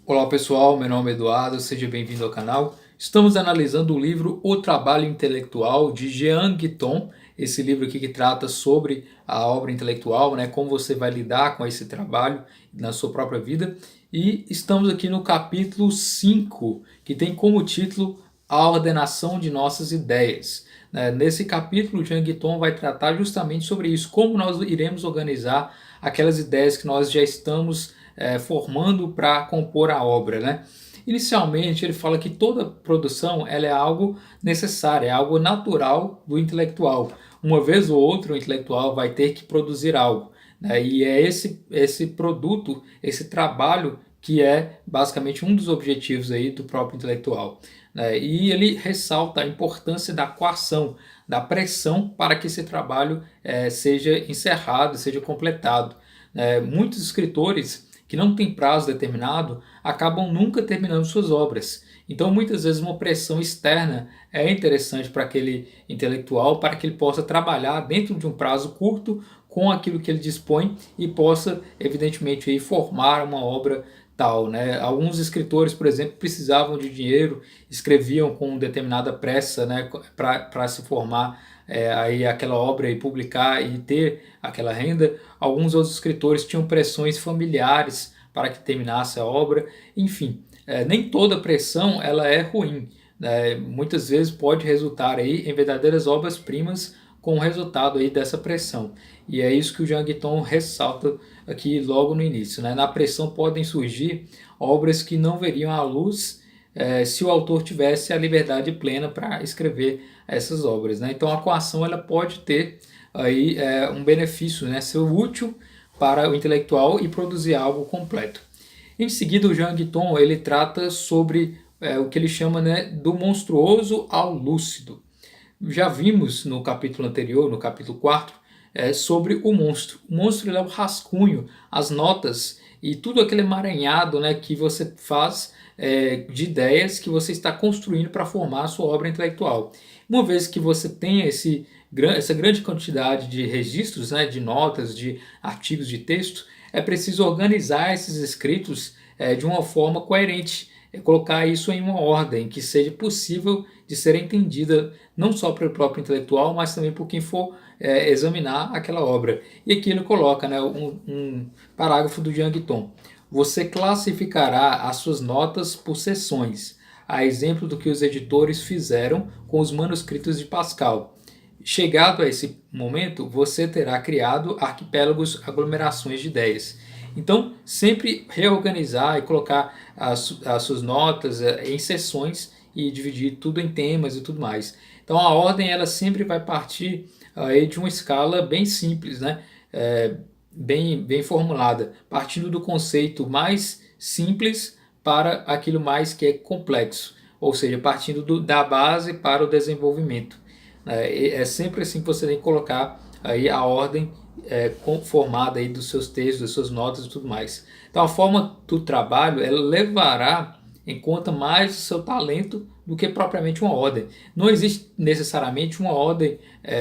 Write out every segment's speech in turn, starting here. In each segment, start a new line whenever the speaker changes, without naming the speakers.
Olá pessoal, meu nome é Eduardo, seja bem-vindo ao canal. Estamos analisando o livro O Trabalho Intelectual de Jean Guiton, esse livro aqui que trata sobre a obra intelectual, né, como você vai lidar com esse trabalho na sua própria vida. E estamos aqui no capítulo 5, que tem como título A Ordenação de Nossas Ideias. Nesse capítulo, Jean Guiton vai tratar justamente sobre isso, como nós iremos organizar aquelas ideias que nós já estamos formando para compor a obra, né? Inicialmente, ele fala que toda produção ela é algo necessário, é algo natural do intelectual. Uma vez ou outra, o intelectual vai ter que produzir algo, né? E é esse produto, esse trabalho que é basicamente um dos objetivos aí do próprio intelectual, né? E ele ressalta a importância da coação, da pressão para que esse trabalho seja encerrado, seja completado. Muitos escritores que não têm prazo determinado acabam nunca terminando suas obras. Então, muitas vezes, uma pressão externa é interessante para aquele intelectual, para que ele possa trabalhar dentro de um prazo curto com aquilo que ele dispõe e possa, evidentemente, aí, formar uma obra tal, né? Alguns escritores, por exemplo, precisavam de dinheiro, escreviam com determinada pressa, né, para se formar aí aquela obra e publicar e ter aquela renda. Alguns outros escritores tinham pressões familiares para que terminasse a obra. Enfim, nem toda pressão ela é ruim. Muitas vezes pode resultar aí em verdadeiras obras-primas com o resultado aí dessa pressão. E é isso que o Jean Guiton ressalta aqui logo no início. Na pressão podem surgir obras que não veriam a luz se o autor tivesse a liberdade plena para escrever essas obras. Então a coação ela pode ter aí um benefício, né, ser útil para o intelectual e produzir algo completo. Em seguida, o Jean Guiton ele trata sobre o que ele chama, né, do monstruoso ao lúcido. Já vimos no capítulo anterior, no capítulo 4, sobre o monstro. O monstro ele é o rascunho, as notas e tudo aquele emaranhado, né, que você faz de ideias que você está construindo para formar a sua obra intelectual. Uma vez que você tem essa grande quantidade de registros, né, de notas, de artigos de texto, é preciso organizar esses escritos de uma forma coerente, colocar isso em uma ordem que seja possível de ser entendida não só pelo próprio intelectual, mas também por quem for examinar aquela obra. E aqui ele coloca, né, um parágrafo do Jean Guiton. Você classificará as suas notas por seções, a exemplo do que os editores fizeram com os manuscritos de Pascal. Chegado a esse momento, você terá criado arquipélagos, aglomerações de ideias. Então, sempre reorganizar e colocar as suas notas em seções e dividir tudo em temas e tudo mais. Então, a ordem ela sempre vai partir aí de uma escala bem simples, né? Bem formulada, partindo do conceito mais simples para aquilo mais que é complexo, ou seja, partindo da base para o desenvolvimento. É sempre assim que você tem que colocar aí a ordem formada aí dos seus textos, das suas notas e tudo mais. Então a forma do trabalho ela levará em conta mais o seu talento do que propriamente uma ordem. Não existe necessariamente uma ordem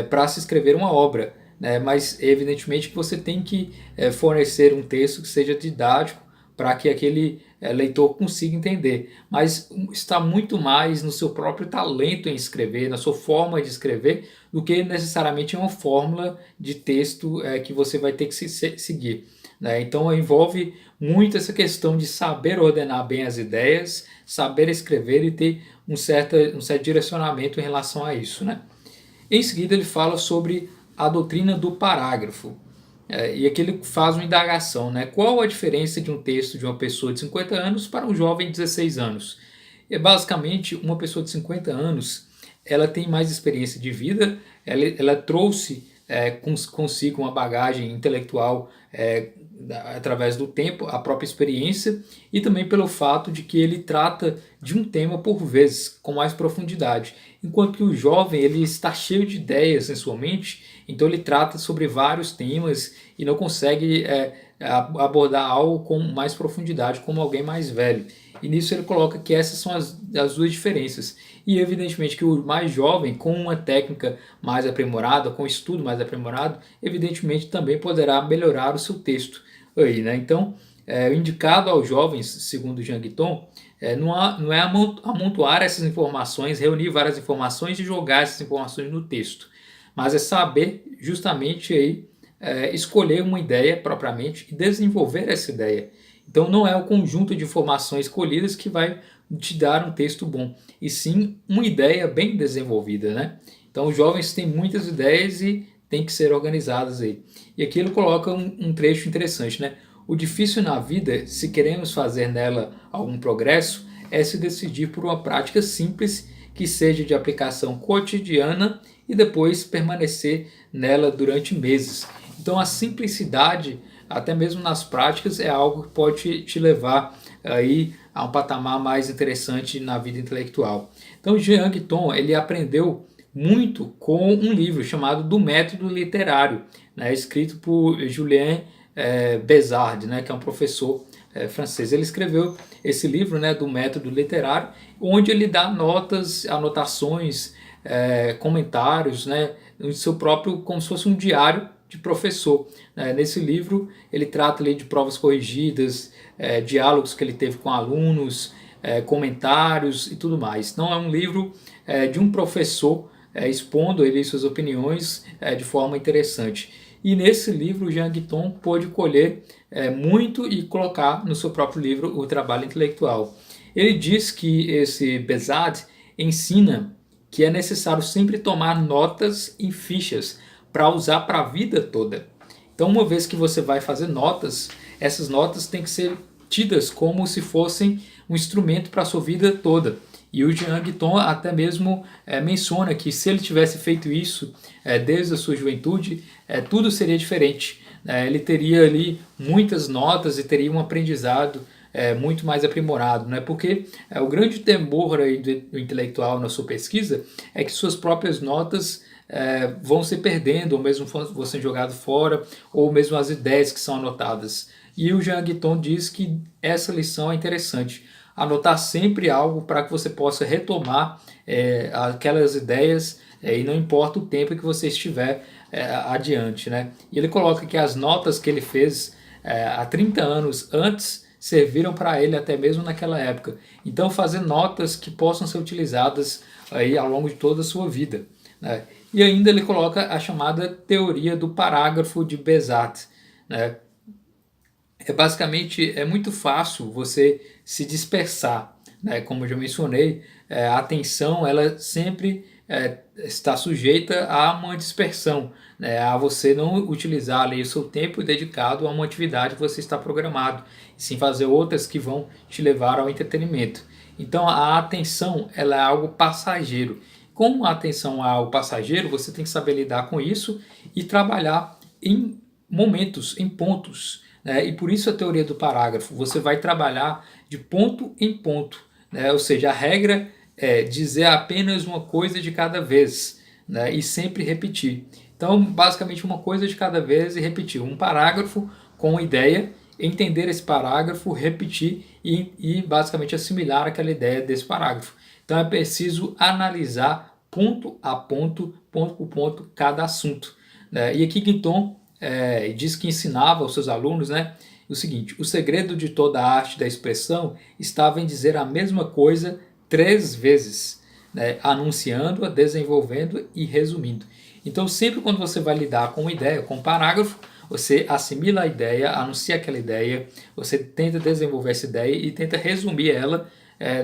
para se escrever uma obra, né? Mas evidentemente que você tem que fornecer um texto que seja didático para que aquele leitor consiga entender. Mas está muito mais no seu próprio talento em escrever, na sua forma de escrever, do que necessariamente em uma fórmula de texto que você vai ter que seguir. Então envolve muito essa questão de saber ordenar bem as ideias, saber escrever e ter um certo direcionamento em relação a isso. Em seguida ele fala sobre a doutrina do parágrafo. E aqui ele faz uma indagação, né? Qual a diferença de um texto de uma pessoa de 50 anos para um jovem de 16 anos? Basicamente, uma pessoa de 50 anos, ela tem mais experiência de vida, ela trouxe consigo uma bagagem intelectual através do tempo, a própria experiência e também pelo fato de que ele trata de um tema por vezes com mais profundidade, enquanto que o jovem ele está cheio de ideias em sua mente, então ele trata sobre vários temas e não consegue abordar algo com mais profundidade como alguém mais velho. E nisso ele coloca que essas são as duas diferenças. E evidentemente que o mais jovem, com uma técnica mais aprimorada, com estudo mais aprimorado, evidentemente também poderá melhorar o seu texto. Então, indicado aos jovens, segundo Jean Guiton, não é amontoar essas informações, reunir várias informações e jogar essas informações no texto, mas é saber justamente aí, escolher uma ideia propriamente e desenvolver essa ideia. Então não é o conjunto de informações escolhidas que vai te dar um texto bom, e sim uma ideia bem desenvolvida, né? Então os jovens têm muitas ideias e têm que ser organizadas aí. E aqui ele coloca um trecho interessante, né? O difícil na vida, se queremos fazer nela algum progresso, é se decidir por uma prática simples que seja de aplicação cotidiana e depois permanecer nela durante meses. Então a simplicidade, até mesmo nas práticas, é algo que pode te levar aí a um patamar mais interessante na vida intelectual. Então Jean Guiton, ele aprendeu muito com um livro chamado Do Método Literário, né, escrito por Julien Bézard, né, que é um professor francês. Ele escreveu esse livro, né, do Método Literário, onde ele dá notas, anotações, comentários, né, no seu próprio, como se fosse um diário de professor. Nesse livro ele trata ali de provas corrigidas, diálogos que ele teve com alunos, comentários e tudo mais. Então é um livro de um professor expondo ele suas opiniões de forma interessante. E nesse livro Jean Guiton pôde colher muito e colocar no seu próprio livro O Trabalho Intelectual. Ele diz que esse Bézard ensina que é necessário sempre tomar notas em fichas para usar para a vida toda. Então, uma vez que você vai fazer notas, essas notas têm que ser tidas como se fossem um instrumento para a sua vida toda. E o Jean Guiton até mesmo menciona que se ele tivesse feito isso desde a sua juventude, tudo seria diferente. Ele teria ali muitas notas e teria um aprendizado muito mais aprimorado, né? Porque o grande temor aí do intelectual na sua pesquisa é que suas próprias notas vão se perdendo, ou mesmo vão ser jogadas fora, ou mesmo as ideias que são anotadas. E o Jean Guiton diz que essa lição é interessante. Anotar sempre algo para que você possa retomar aquelas ideias e não importa o tempo que você estiver adiante, né? E ele coloca que as notas que ele fez há 30 anos antes serviram para ele até mesmo naquela época. Então fazer notas que possam ser utilizadas aí ao longo de toda a sua vida, né? E ainda ele coloca a chamada teoria do parágrafo de Bézard, né? Basicamente é muito fácil você se dispersar, né? Como eu já mencionei, a atenção ela sempre está sujeita a uma dispersão, né? A você não utilizar ali o seu tempo dedicado a uma atividade que você está programado, e sim fazer outras que vão te levar ao entretenimento. Então a atenção ela é algo passageiro. Como a atenção é algo passageiro, você tem que saber lidar com isso e trabalhar em momentos, em pontos. E por isso a teoria do parágrafo, você vai trabalhar de ponto em ponto, né? Ou seja, a regra é dizer apenas uma coisa de cada vez, né? E sempre repetir. Então, basicamente uma coisa de cada vez e repetir. Um parágrafo com uma ideia, entender esse parágrafo, repetir e basicamente assimilar aquela ideia desse parágrafo. Então é preciso analisar ponto a ponto, ponto por ponto, cada assunto, né? E aqui Guiton diz que ensinava aos seus alunos, né, o seguinte: o segredo de toda a arte da expressão estava em dizer a mesma coisa 3 vezes, né, anunciando-a, desenvolvendo e resumindo. Então sempre quando você vai lidar com uma ideia, com um parágrafo, você assimila a ideia, anuncia aquela ideia, você tenta desenvolver essa ideia e tenta resumir ela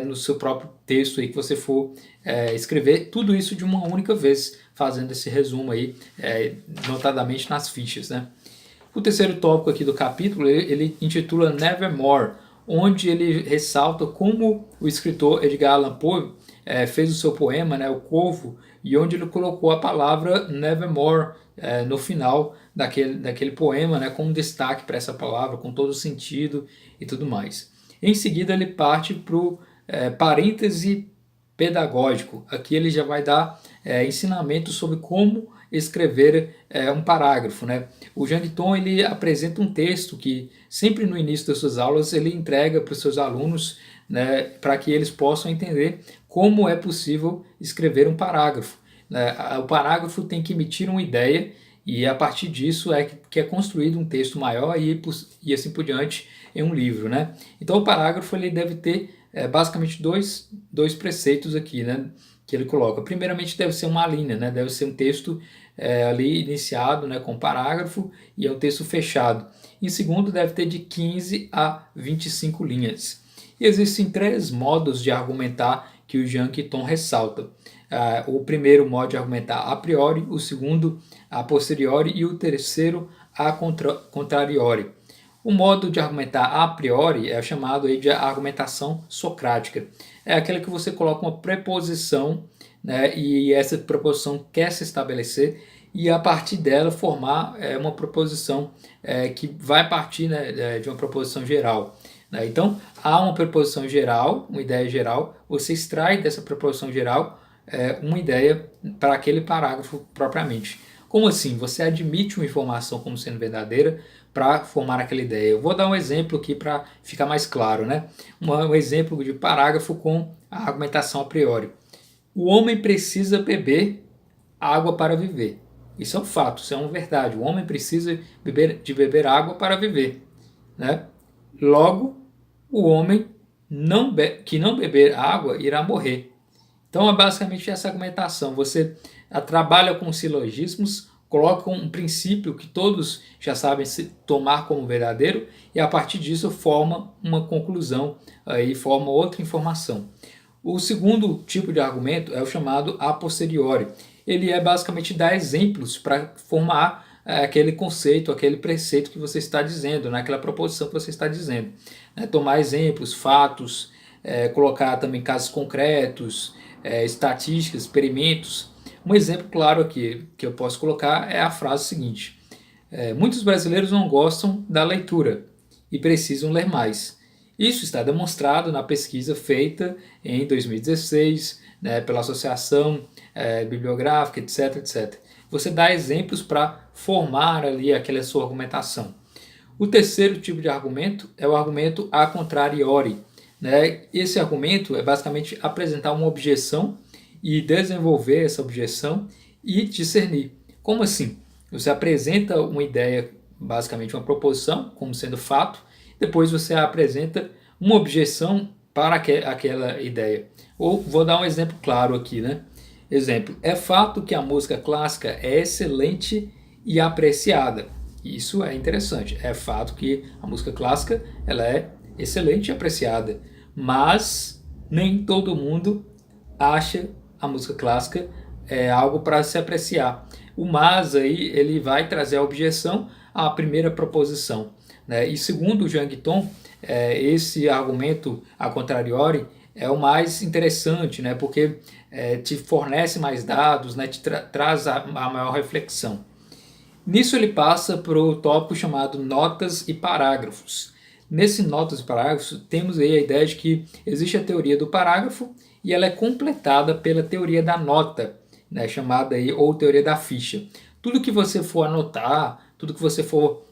no seu próprio texto aí que você for escrever, tudo isso de uma única vez, fazendo esse resumo aí, notadamente nas fichas, né? O terceiro tópico aqui do capítulo, ele intitula Nevermore, onde ele ressalta como o escritor Edgar Allan Poe fez o seu poema, né, O Corvo, e onde ele colocou a palavra Nevermore no final daquele poema, né, com um destaque para essa palavra, com todo o sentido e tudo mais. Em seguida ele parte para o parêntese pedagógico. Aqui ele já vai dar ensinamento sobre como escrever um parágrafo, né? O Jean Guiton ele apresenta um texto que sempre no início das suas aulas ele entrega para os seus alunos, né, para que eles possam entender como é possível escrever um parágrafo, né? O parágrafo tem que emitir uma ideia e a partir disso que é construído um texto maior e assim por diante, em um livro, né? Então o parágrafo ele deve ter basicamente dois preceitos aqui, né? Que ele coloca. Primeiramente deve ser uma linha, né? Deve ser um texto ali iniciado, né, com parágrafo, e é um texto fechado. Em segundo, deve ter de 15 a 25 linhas. E existem três modos de argumentar que o Jean Guiton ressalta. O primeiro modo de argumentar a priori, o segundo a posteriori e o terceiro a contrariori. O modo de argumentar a priori é chamado aí de argumentação socrática. É aquela que você coloca uma preposição, né, e essa preposição quer se estabelecer e a partir dela formar uma proposição que vai partir, né, de uma proposição geral. Né? Então, há uma preposição geral, uma ideia geral, você extrai dessa preposição geral uma ideia para aquele parágrafo propriamente. Como assim? Você admite uma informação como sendo verdadeira para formar aquela ideia. Eu vou dar um exemplo aqui para ficar mais claro, né? Um exemplo de parágrafo com a argumentação a priori. O homem precisa beber água para viver. Isso é um fato, isso é uma verdade. O homem precisa de beber água para viver. Né? Logo, o homem que não beber água irá morrer. Então é basicamente essa argumentação. Você trabalha com silogismos, coloca um princípio que todos já sabem se tomar como verdadeiro e a partir disso forma uma conclusão e forma outra informação. O segundo tipo de argumento é o chamado a posteriori. Ele é basicamente dar exemplos para formar aquele conceito, aquele preceito que você está dizendo, naquela proposição que você está dizendo. Tomar exemplos, fatos, colocar também casos concretos, estatísticas, experimentos. Um exemplo claro aqui que eu posso colocar é a frase seguinte: muitos brasileiros não gostam da leitura e precisam ler mais. Isso está demonstrado na pesquisa feita em 2016, né, pela Associação Bibliográfica, etc, etc. Você dá exemplos para formar ali aquela sua argumentação. O terceiro tipo de argumento é o argumento a contrariori. Né? Esse argumento é basicamente apresentar uma objeção e desenvolver essa objeção e discernir. Como assim? Você apresenta uma ideia, basicamente uma proposição, como sendo fato, depois você apresenta uma objeção para aquela ideia. Ou vou dar um exemplo claro aqui, né? Exemplo, é fato que a música clássica é excelente e apreciada. Isso é interessante. É fato que a música clássica ela é excelente e apreciada, mas nem todo mundo acha a música clássica algo para se apreciar. O mas aí ele vai trazer a objeção à primeira proposição. Né? E segundo o Jean Guiton, esse argumento a contrariori é o mais interessante, né? Porque te fornece mais dados, né? Te traz a maior reflexão. Nisso ele passa para o tópico chamado notas e parágrafos. Nesse notas e parágrafos temos aí a ideia de que existe a teoria do parágrafo e ela é completada pela teoria da nota, né? Chamada aí ou teoria da ficha. Tudo que você for anotar, tudo que você for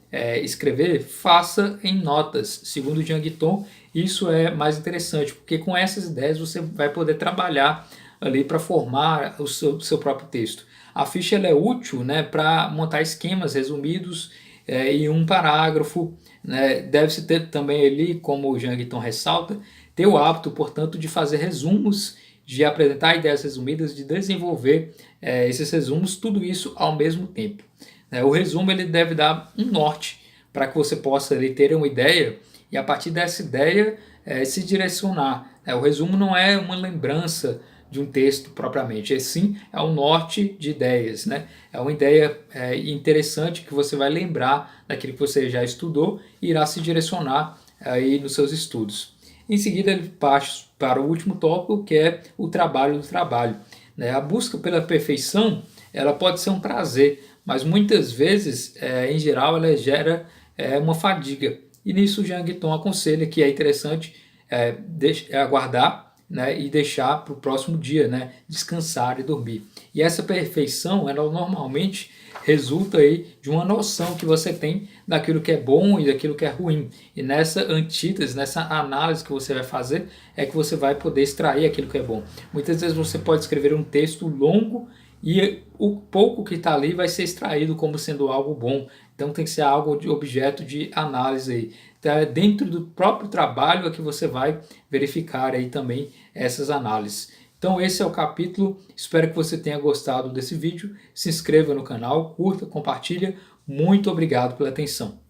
escrever, faça em notas. Segundo o Jean Guiton, isso é mais interessante, porque com essas ideias você vai poder trabalhar ali para formar o seu próprio texto. A ficha ela é útil, né, para montar esquemas resumidos em um parágrafo. Né? Deve-se ter também ali, como o Jean Guiton ressalta, ter o hábito, portanto, de fazer resumos, de apresentar ideias resumidas, de desenvolver esses resumos, tudo isso ao mesmo tempo. O resumo ele deve dar um norte para que você possa ali, ter uma ideia e a partir dessa ideia se direcionar. O resumo não é uma lembrança de um texto propriamente, sim é um norte de ideias. Né? É uma ideia interessante que você vai lembrar daquilo que você já estudou e irá se direcionar aí nos seus estudos. Em seguida ele passa para o último tópico, que é o trabalho do trabalho. A busca pela perfeição ela pode ser um prazer, mas muitas vezes, em geral, ela gera uma fadiga. E nisso o Jean Guiton aconselha que é interessante aguardar, né, e deixar para o próximo dia, né, descansar e dormir. E essa perfeição, ela normalmente resulta aí de uma noção que você tem daquilo que é bom e daquilo que é ruim. E nessa antítese, nessa análise que você vai fazer, é que você vai poder extrair aquilo que é bom. Muitas vezes você pode escrever um texto longo e o pouco que está ali vai ser extraído como sendo algo bom. Então tem que ser algo de objeto de análise aí. tá? Dentro do próprio trabalho é que você vai verificar aí também essas análises. Então esse é o capítulo, espero que você tenha gostado desse vídeo, se inscreva no canal, curta, compartilha, muito obrigado pela atenção.